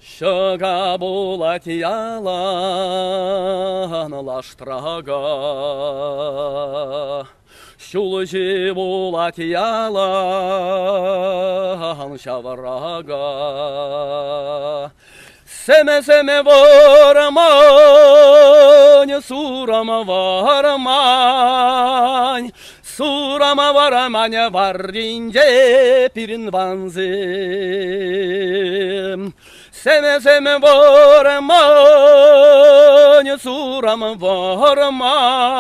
Щога булать ялан лаштрага, Щулжи булать ялан шаврага. Семе ворамань, сурама ворамань, сурама ворамань варринже пиринванзе. Семе ворамань, сурама ворамань,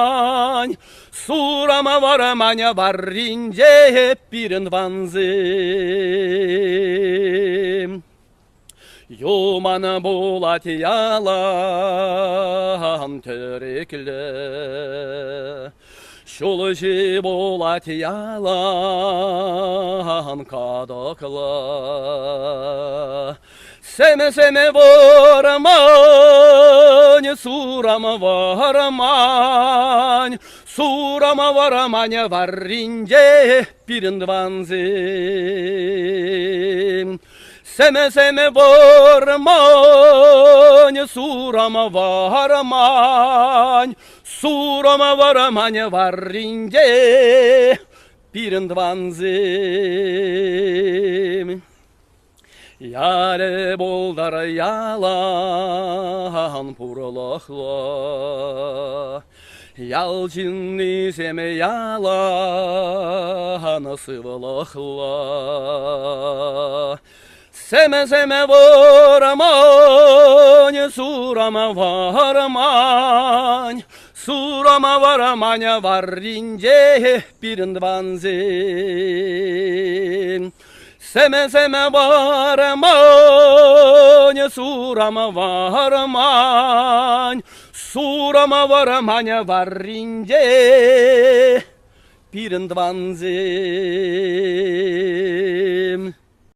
сурама ворамань варринже пиринванзе. Юман булат ялан төреклі, Шулжи булат ялан кадоклы. Семе ворамань, сурама ворамань, сурама ворамань варринже пиринванзе. Семе ворамань, сурама ворамань, сурама ворамань варринже пиринванзе. Яре болдар ялан пурлахла, Ялчинный семе ялан сывалахла. Семе ворамань, сурама ворамань, сурама ворамань варринже пиринванзе. Семе ворамань, сурама ворамань, сурама ворамань варринже пиринванзе.